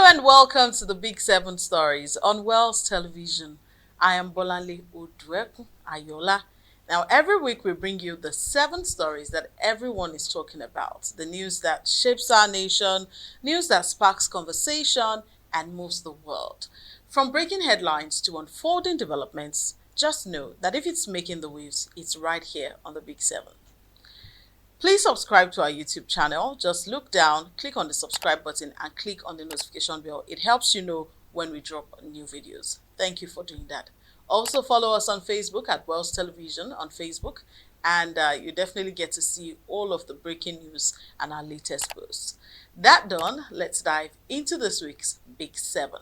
and welcome to the Big Seven Stories on Wells Television. I am Bolanle Odweku Ayola. Now, every week we bring you the 7 stories that everyone is talking about. The news that shapes our nation, news that sparks conversation and moves the world. From breaking headlines to unfolding developments, just know that if it's making the waves, it's right here on the Big Seven. Please subscribe to our YouTube channel. Just look down, click on the subscribe button and click on the notification bell. It helps you know when we drop new videos. Thank you for doing that. Also follow us on Facebook at Wells Television on Facebook, and you definitely get to see all of the breaking news and our latest posts. That done, let's dive into this week's Big Seven.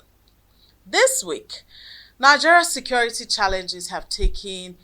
This week, Nigeria's security challenges have taken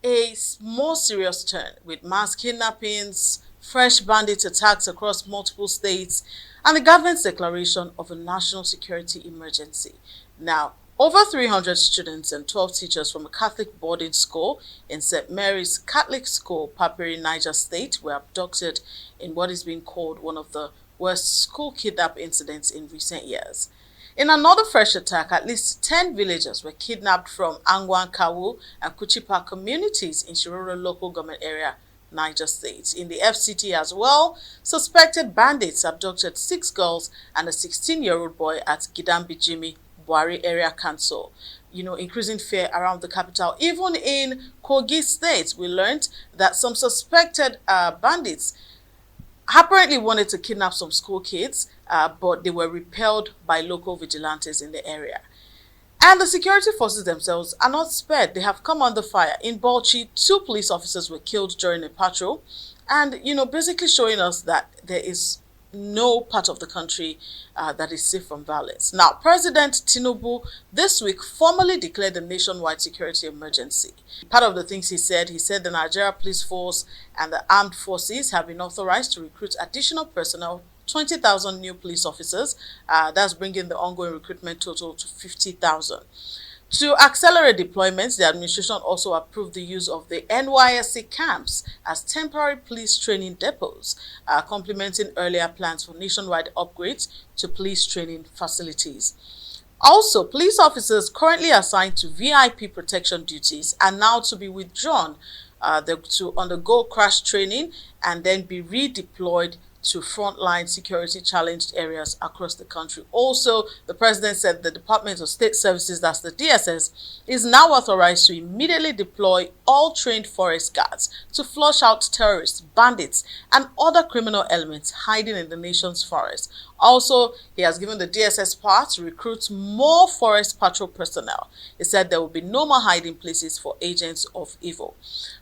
a more serious turn with mass kidnappings, fresh bandit attacks across multiple states, and the government's declaration of a national security emergency. Now, over 300 students and 12 teachers from a Catholic boarding school in St. Mary's Catholic School, Papiri, Niger State, were abducted in what is being called one of the worst school kidnap incidents in recent years. In another fresh attack, at least 10 villagers were kidnapped from Angwan Kawu and Kuchipa communities in Shiroro local government area, Niger State. In the FCT as well, suspected bandits abducted 6 girls and a 16-year-old boy at Gidambijimi, Buari area council. Increasing fear around the capital. Even in Kogi State, we learned that some suspected bandits apparently wanted to kidnap some school kids, but they were repelled by local vigilantes in the area. And the security forces themselves are not spared. They have come under fire. In Bauchi, 2 police officers were killed during a patrol, and basically showing us that there is no part of the country that is safe from violence. Now, President Tinubu this week formally declared a nationwide security emergency. Part of the things he said the Nigeria Police Force and the armed forces have been authorized to recruit additional personnel, 20,000 new police officers. That's bringing the ongoing recruitment total to 50,000. To accelerate deployments, the administration also approved the use of the NYSC camps as temporary police training depots, complementing earlier plans for nationwide upgrades to police training facilities. Also, police officers currently assigned to VIP protection duties are now to be withdrawn to undergo crash training and then be redeployed to frontline security challenged areas across the country. Also, the president said the Department of State Services, that's the DSS, is now authorized to immediately deploy all trained forest guards to flush out terrorists, bandits, and other criminal elements hiding in the nation's forests. Also, he has given the DSS power to recruit more forest patrol personnel. He said there will be no more hiding places for agents of evil.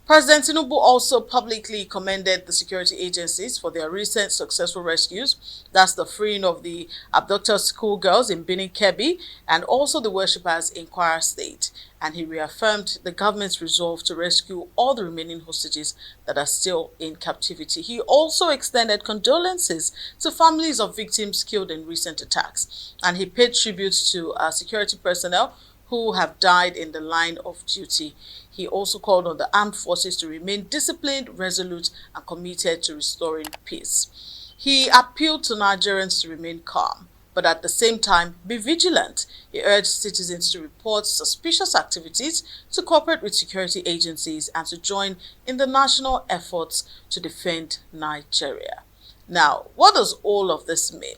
President Tinubu also publicly commended the security agencies for their recent successful rescues. That's the freeing of the abducted schoolgirls in Benin Kebbi and also the worshippers in Kwara State. And he reaffirmed the government's resolve to rescue all the remaining hostages that are still in captivity. He also extended condolences to families of victims killed in recent attacks. And he paid tribute to security personnel who have died in the line of duty. He also called on the armed forces to remain disciplined, resolute, and committed to restoring peace. He appealed to Nigerians to remain calm, but at the same time, be vigilant. He urged citizens to report suspicious activities, to cooperate with security agencies, and to join in the national efforts to defend Nigeria. Now, what does all of this mean?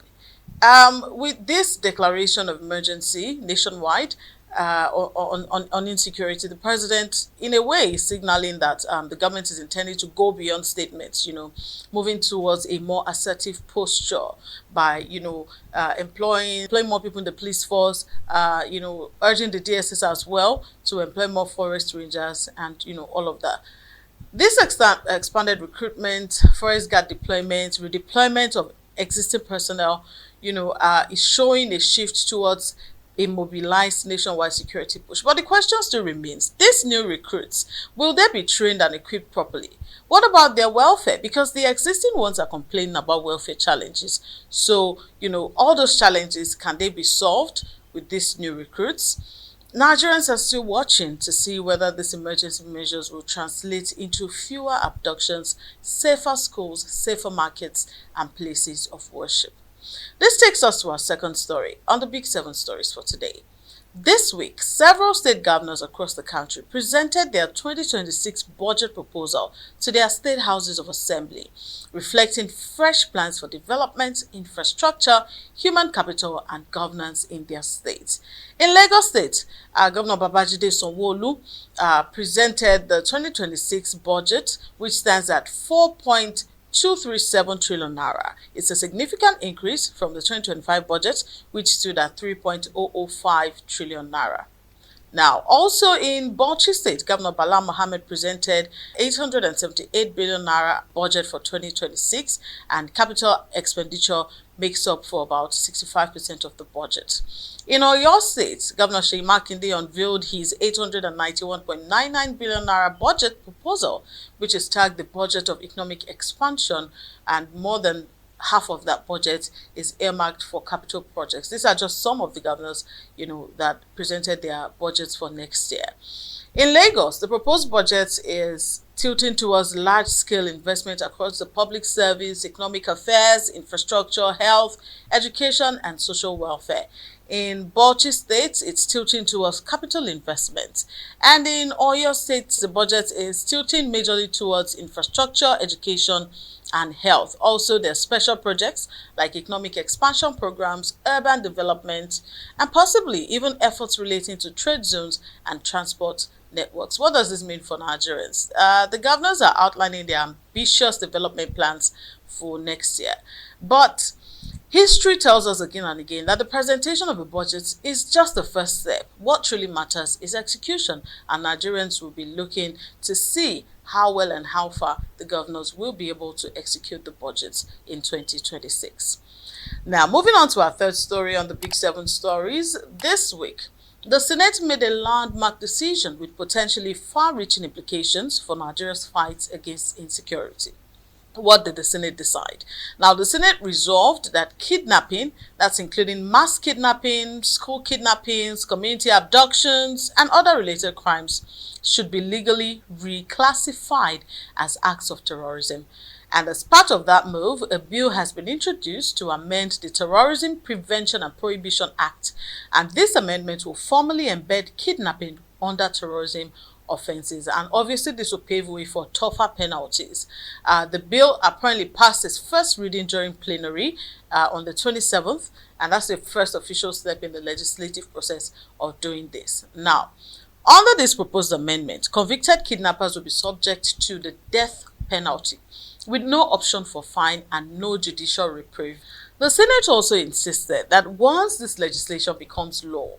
With this declaration of emergency nationwide, on insecurity, the president, in a way, is signaling that the government is intending to go beyond statements, moving towards a more assertive posture by, employing more people in the police force, urging the DSS as well to employ more forest rangers and, all of that. This expanded recruitment, forest guard deployment, redeployment of existing personnel, is showing a shift towards a mobilized nationwide security push. But the question still remains, these new recruits, will they be trained and equipped properly? What about their welfare? Because the existing ones are complaining about welfare challenges. So, all those challenges, can they be solved with these new recruits? Nigerians are still watching to see whether these emergency measures will translate into fewer abductions, safer schools, safer markets, and places of worship. This takes us to our second story on the Big Seven Stories for today. This week, several state governors across the country presented their 2026 budget proposal to their state houses of assembly, reflecting fresh plans for development, infrastructure, human capital, and governance in their states. In Lagos State, Governor Babajide Sanwo-Olu presented the 2026 budget, which stands at 4.237 trillion naira. It's a significant increase from the 2025 budget, which stood at 3.005 trillion naira. Now, also in Bauchi State, Governor Bala Mohammed presented 878 billion naira budget for 2026, and capital expenditure makes up for about 65% of the budget. In Oyo State, Governor Seyi Makinde unveiled his 891.99 billion naira budget proposal, which is tagged the budget of economic expansion, and more than half of that budget is earmarked for capital projects. These are just some of the governors, that presented their budgets for next year. In Lagos, the proposed budget is tilting towards large-scale investment across the public service, economic affairs, infrastructure, health, education, and social welfare. In Bauchi State, it's tilting towards capital investment. And in Oyo State, the budget is tilting majorly towards infrastructure, education, and health. Also, there are special projects like economic expansion programs, urban development, and possibly even efforts relating to trade zones and transport networks. What does this mean for Nigerians? The governors are outlining their ambitious development plans for next year. But history tells us again and again that the presentation of a budget is just the first step. What truly matters is execution, and Nigerians will be looking to see how well and how far the governors will be able to execute the budgets in 2026. Now, moving on to our third story on the Big Seven Stories. This week, the Senate made a landmark decision with potentially far-reaching implications for Nigeria's fight against insecurity. What did the Senate decide? Now, the Senate resolved that kidnapping, that's including mass kidnapping, school kidnappings, community abductions, and other related crimes, should be legally reclassified as acts of terrorism. And as part of that move, a bill has been introduced to amend the Terrorism Prevention and Prohibition Act. And this amendment will formally embed kidnapping under terrorism offenses, and obviously this will pave way for tougher penalties. The bill apparently passed its first reading during plenary on the 27th, and that's the first official step in the legislative process of doing this. Now, under this proposed amendment, convicted kidnappers will be subject to the death penalty, with no option for fine and no judicial reprieve. The Senate also insisted that once this legislation becomes law,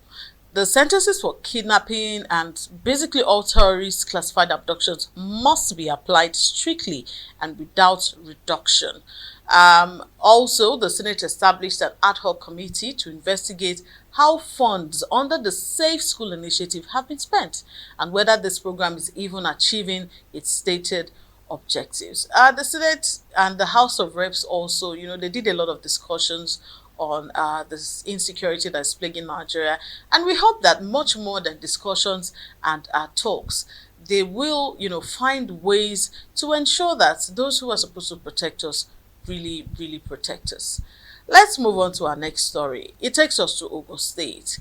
the sentences for kidnapping and basically all terrorist classified abductions must be applied strictly and without reduction. Also, the Senate established an ad hoc committee to investigate how funds under the Safe School Initiative have been spent and whether this program is even achieving its stated objectives. The Senate and the House of Reps also, they did a lot of discussions on this insecurity that's plaguing Nigeria, and we hope that much more than discussions and talks, they will, find ways to ensure that those who are supposed to protect us really, really protect us. Let's move on to our next story. It takes us to Ogun State.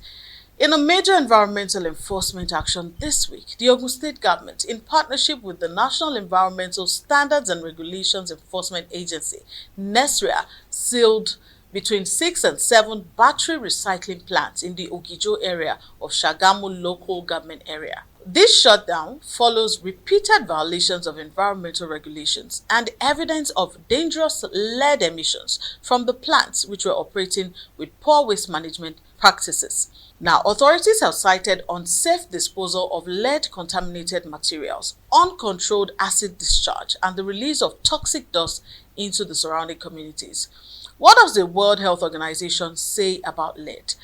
In a major environmental enforcement action this week, the Ogun State government, in partnership with the National Environmental Standards and Regulations Enforcement Agency, NESREA, sealed between 6 and 7 battery recycling plants in the Ogijo area of Shagamu local government area. This shutdown follows repeated violations of environmental regulations and evidence of dangerous lead emissions from the plants which were operating with poor waste management practices. Now, authorities have cited unsafe disposal of lead-contaminated materials, uncontrolled acid discharge, and the release of toxic dust into the surrounding communities. What does the World Health Organization say about lead?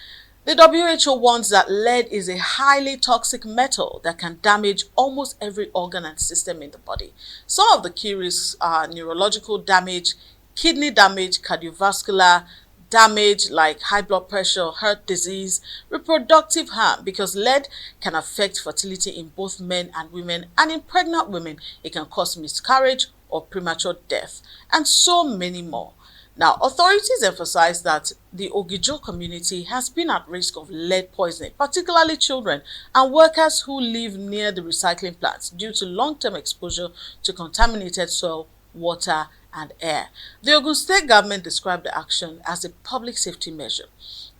The WHO warns that lead is a highly toxic metal that can damage almost every organ and system in the body. Some of the key risks are neurological damage, kidney damage, cardiovascular damage like high blood pressure, heart disease, reproductive harm, because lead can affect fertility in both men and women, and in pregnant women, it can cause miscarriage or premature death, and so many more. Now, authorities emphasize that the Ogijo community has been at risk of lead poisoning, particularly children and workers who live near the recycling plants due to long-term exposure to contaminated soil, water, and air. The Ogun State government described the action as a public safety measure.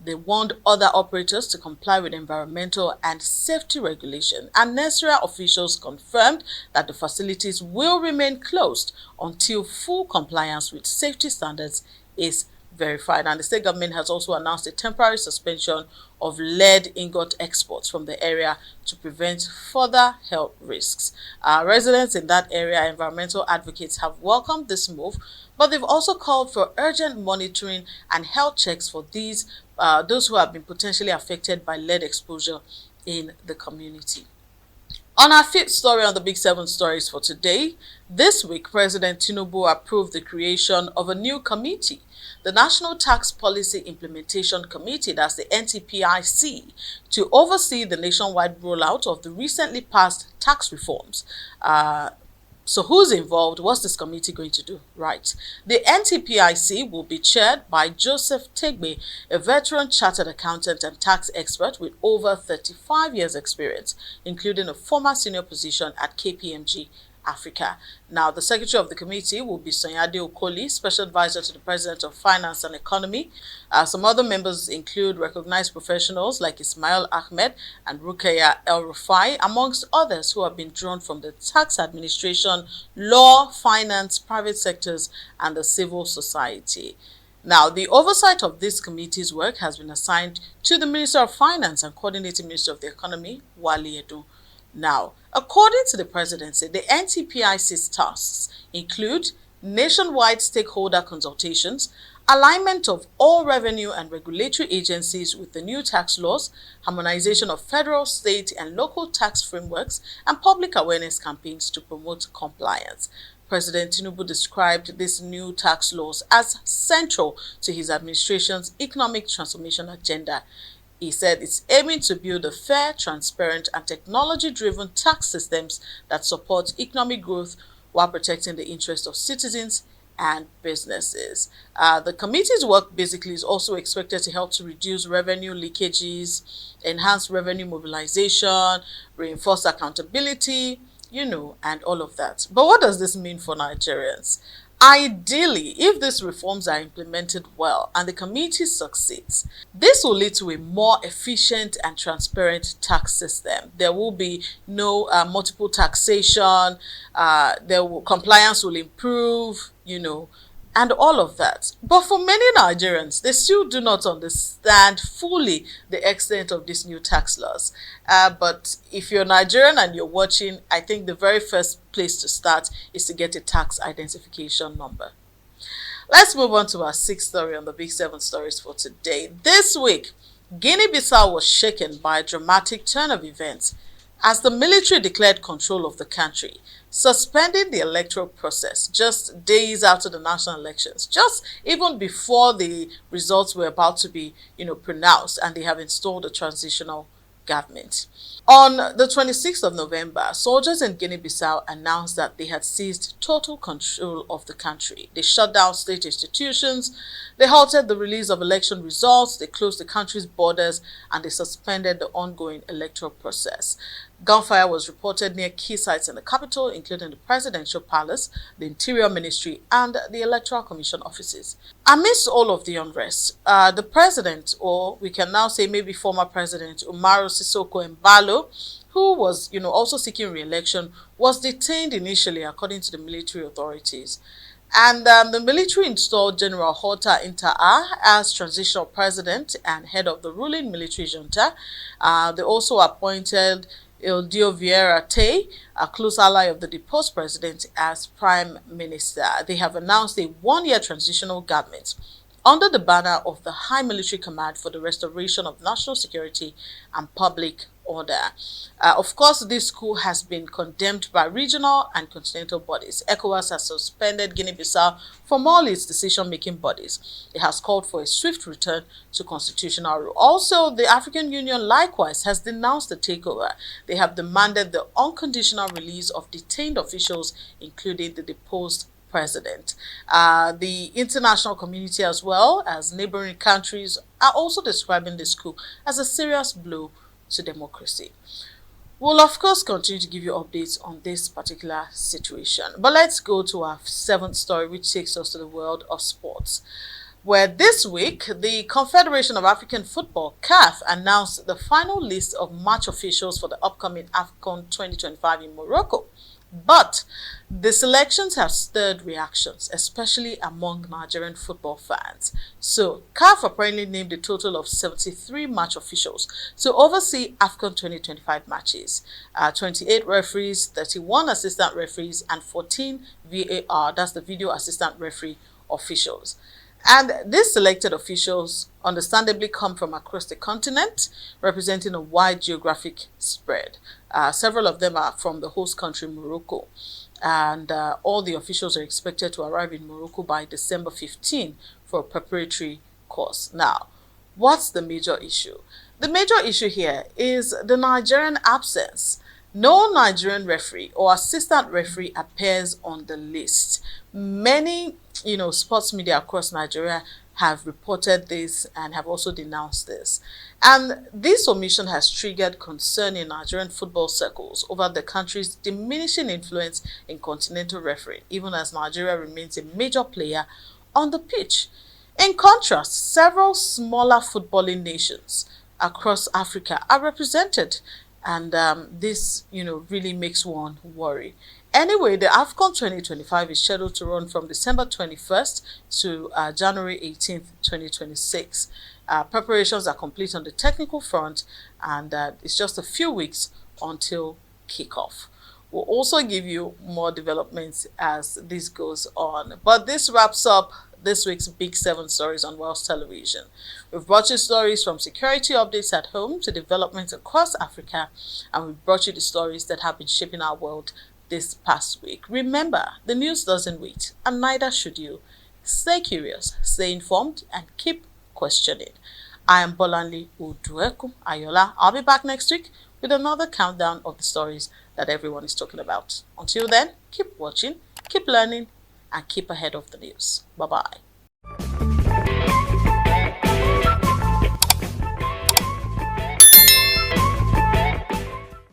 They warned other operators to comply with environmental and safety regulation, and Nesria officials confirmed that the facilities will remain closed until full compliance with safety standards is verified. And the state government has also announced a temporary suspension of lead ingot exports from the area to prevent further health risks. Residents in that area, environmental advocates, have welcomed this move, but they've also called for urgent monitoring and health checks for those who have been potentially affected by lead exposure in the community. On our fifth story on the Big Seven stories for today, this week President Tinubu approved the creation of a new committee, the National Tax Policy Implementation Committee, that's the NTPIC, to oversee the nationwide rollout of the recently passed tax reforms. So who's involved? What's this committee going to do? Right. The NTPIC will be chaired by Joseph Tegbe, a veteran chartered accountant and tax expert with over 35 years experience, including a former senior position at KPMG Africa. Now, the secretary of the committee will be Sonyade Okoli, special advisor to the President of Finance and Economy. Some other members include recognized professionals like Ismail Ahmed and Rukaya El Rufai, amongst others who have been drawn from the tax administration, law, finance, private sectors, and the civil society. Now, the oversight of this committee's work has been assigned to the Minister of Finance and Coordinating Minister of the Economy, Wali Edu. Now, according to the presidency, the NTPIC's tasks include nationwide stakeholder consultations, alignment of all revenue and regulatory agencies with the new tax laws, harmonization of federal, state, and local tax frameworks, and public awareness campaigns to promote compliance. President Tinubu described these new tax laws as central to his administration's economic transformation agenda. He said it's aiming to build a fair, transparent, and technology-driven tax systems that support economic growth while protecting the interests of citizens and businesses. The committee's work basically is also expected to help to reduce revenue leakages, enhance revenue mobilization, reinforce accountability, and all of that. But what does this mean for Nigerians? Ideally, if these reforms are implemented well and the committee succeeds, this will lead to a more efficient and transparent tax system. There will be no multiple taxation, compliance will improve, and all of that. But for many Nigerians, they still do not understand fully the extent of these new tax laws. But if you're Nigerian and you're watching, I think the very first place to start is to get a tax identification number. Let's move on to our sixth story on the Big Seven stories for today. This week, Guinea-Bissau was shaken by a dramatic turn of events as the military declared control of the country, suspending the electoral process just days after the national elections, just even before the results were about to be, pronounced, and they have installed a transitional government. On the 26th of November, soldiers in Guinea-Bissau announced that they had seized total control of the country. They shut down state institutions, they halted the release of election results, they closed the country's borders, and they suspended the ongoing electoral process. Gunfire was reported near key sites in the capital, including the Presidential Palace, the Interior Ministry, and the Electoral Commission offices. Amidst all of the unrest, the president, or we can now say maybe former president, Umaru Sissoco Embalo, who was, also seeking re-election, was detained initially, according to the military authorities. And the military installed General Horta Inta'a as transitional president and head of the ruling military junta. They also appointed Ildio Vieira Tay, a close ally of the deposed president, as prime minister. They have announced a one-year transitional government under the banner of the High Military Command for the Restoration of National Security and Public Order. Of course, this coup has been condemned by regional and continental bodies. ECOWAS has suspended Guinea-Bissau from all its decision-making bodies. It has called for a swift return to constitutional rule. Also, the African Union likewise has denounced the takeover. They have demanded the unconditional release of detained officials, including the deposed president. The international community as well as neighboring countries are also describing this coup as a serious blow to democracy. We'll of course continue to give you updates on this particular situation. But let's go to our seventh story, which takes us to the world of sports, where this week the Confederation of African Football (CAF) announced the final list of match officials for the upcoming AFCON 2025 in Morocco. But the selections have stirred reactions, especially among Nigerian football fans. So, CAF apparently named a total of 73 match officials to oversee AFCON 2025 matches. 28 referees, 31 assistant referees, and 14 VAR, that's the video assistant referee officials. And these selected officials understandably come from across the continent, representing a wide geographic spread. Several of them are from the host country, Morocco. And all the officials are expected to arrive in Morocco by December 15 for a preparatory course. Now, what's the major issue? The major issue here is the Nigerian absence. No Nigerian referee or assistant referee appears on the list. Many, sports media across Nigeria have reported this and have also denounced this. And this omission has triggered concern in Nigerian football circles over the country's diminishing influence in continental refereeing, even as Nigeria remains a major player on the pitch. In contrast, several smaller footballing nations across Africa are represented, and this, really makes one worry. Anyway, the AFCON 2025 is scheduled to run from December 21st to January 18th, 2026. Preparations are complete on the technical front, and it's just a few weeks until kickoff. We'll also give you more developments as this goes on. But this wraps up this week's Big 7 stories on Wells Television. We've brought you stories from security updates at home to developments across Africa, and we've brought you the stories that have been shaping our world this past week. Remember, the news doesn't wait, and neither should you. Stay curious, stay informed, and keep questioning. I am Bolanle Odueku Ayola. I'll be back next week with another countdown of the stories that everyone is talking about. Until then, keep watching, keep learning, and keep ahead of the news. Bye-bye.